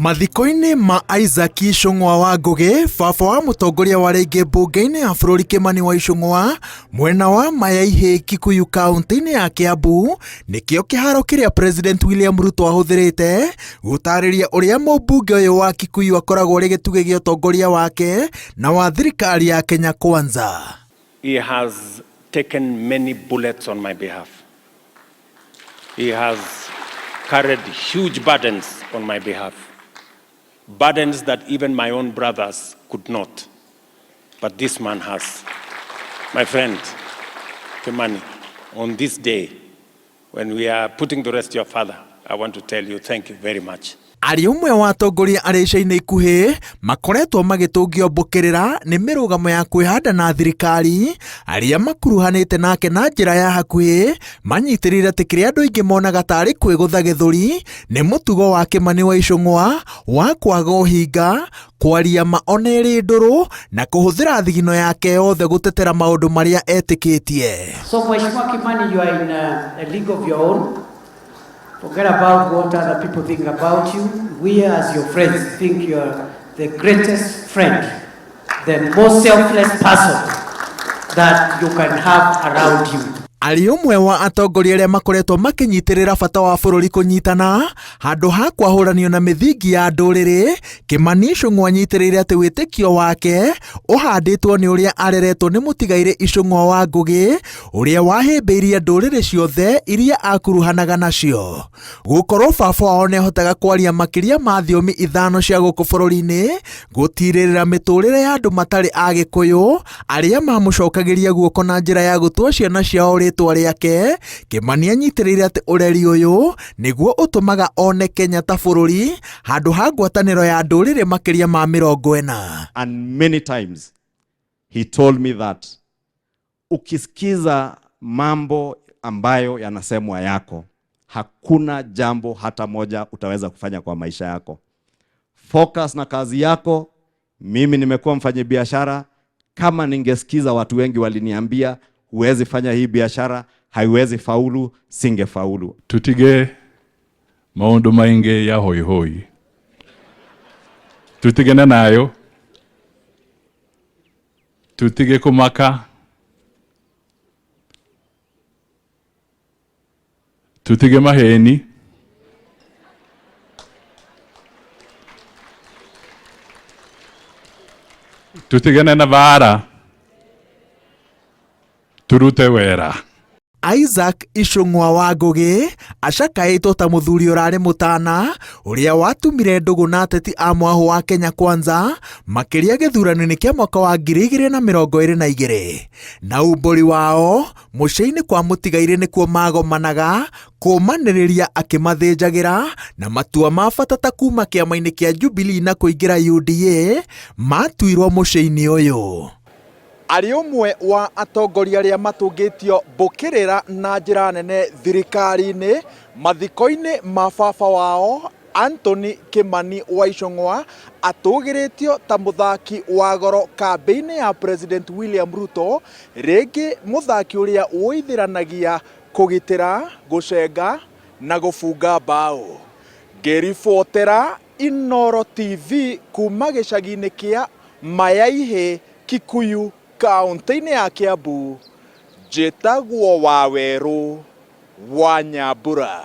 Mathiko-inĩ ma Isaac Ichũng'wa wa Ngũgĩ, baba wa mũtongoria wa rĩngĩ mbunge-inĩ ya bũrũri Kĩmani Ichũng'wa, mwena wa Mayaihĩ Kikuyu kaunti-inĩ ya Kiambu, nĩkĩo kĩharo kĩrĩa President William Ruto ahũthĩrĩte gũtarĩria ũrĩa mũmbunge ũyũ wa Kikuyu akoragwo rĩ gĩtugĩ gĩa ũtongoria wake na wa thirikari ya Kenya Kwanza. He has taken many bullets on my behalf. He has carried huge burdens on my behalf. Burdens that even my own brothers could not. But this man has. My friend, Kĩmani, on this day, when we are putting to rest your father, I want to tell you thank you very much. Ari umwe wa atongoria arĩ ica-inĩ ikuhĩ makoretwo magĩtũngio mbũkĩrĩra nĩ mĩrũgamo ya kwĩhanda na thirikari, arĩa makuruhanĩte nake na njĩra ya hakuhĩ manyitĩrĩire atĩ kĩrĩa andũ aingĩ monaga tarĩ kwĩgũtha gĩthũri nĩ mũtugo wa Kĩmani Ichũng'wa wa kwaga ũhinga, kwaria ma ona ĩrĩ ndũrũ na kũhũthĩra thigino yake yothe gũtetera maũndũ marĩa etĩkĩtie. So Mheshimiwa Kĩmani, you are in a league of your own. Forget about what other people think about you. We as your friends think you are the greatest friend, the most selfless person that you can have around you. Ari umwe wa atongoria arĩa makoretwo makĩnyitĩrĩra bata wa bũrũri kũnyitana handũ ha kwahũranio na mĩthingi ya ndũrĩrĩ, Kĩmani Ichũng'wa anyitĩrĩire atĩ wĩtĩkio wake ũhandĩtwo nĩ ũrĩa areretwo nĩ mũtigairĩ Ichũng'wa wa Ngũgĩ, ũrĩa wahĩmbĩirie ndũrĩrĩ ciothe iria akuruhanaga nacio. Gũkorwo baba wao nĩahotaga kwaria makĩria ma thiomi ithano cia gũkũ bũrũri-inĩ, gũtirĩrĩra mĩtũrĩre ya andũ matarĩ Agĩkũyũ arĩa mamũcokagĩria guoko na njĩra ya gũtua ciana ciao rĩtwa rĩake, Kĩmani anyitĩrĩire atĩ ũreri ũyũ nĩguo ũtũmaga one Kenya ta bũrũri handũ ha ngwatanĩro ya ndũrĩrĩ makĩria ma 40. And many times he told me that ukisikiza mambo ambayo yanasemwa yako, hakuna jambo hata moja utaweza kufanya kwa maisha yako. Focus na kazi yako. Mimi nimekuwa mfanyabiashara, kama ningesikiza watu wengi waliniambia huwezi fanya hii biashara, haiwezi faulu, singefaulu. Tutige maundu maingi ya hoi hoi. Tutigane nayo. Tutige kumaka. Tutige maheni. Tutigane na vara. Turute wera. Isaac Ichũng'wa wa Ngũgĩ acakaĩtwo ta mũthuri ũrarĩ mũtana ũrĩa watumire ndũgũ na ateti a mwahũ wa Kenya Kwanza makĩria gĩthurano-inĩ kĩa mwaka wa 2022. Na umbũri wao mũciĩ-inĩ kwa mũtigairĩ nĩkuo magomanaga kũmanĩrĩria akĩmathĩnjagĩra na matua ma bata ta kuma kĩama-inĩ kĩa Jubilee na kũingĩra UDA matuirwo mũciĩ-inĩ ũyũ. Ari umwe wa atongoria arĩa matũngĩtio mbũkĩrĩra na njĩra nene thirikari-inĩ mathiko-inĩ ma baba wao Anthony Kĩmani Ichũng'wa atũgĩrĩtio ta mũthaki wa goro kambĩ-inĩ ya President William Ruto, rĩngĩ mũthaki ũrĩa ũithĩranagia kũgitĩra, gũcenga na gũbunga mbaũ. Ngĩribotera Inooro TV kuma gĩcagi-inĩ kĩa Mayaihĩ Kikuyu kaunti-inĩ ya Kiambu, njĩtagwo Wawerũ wa Nyambura.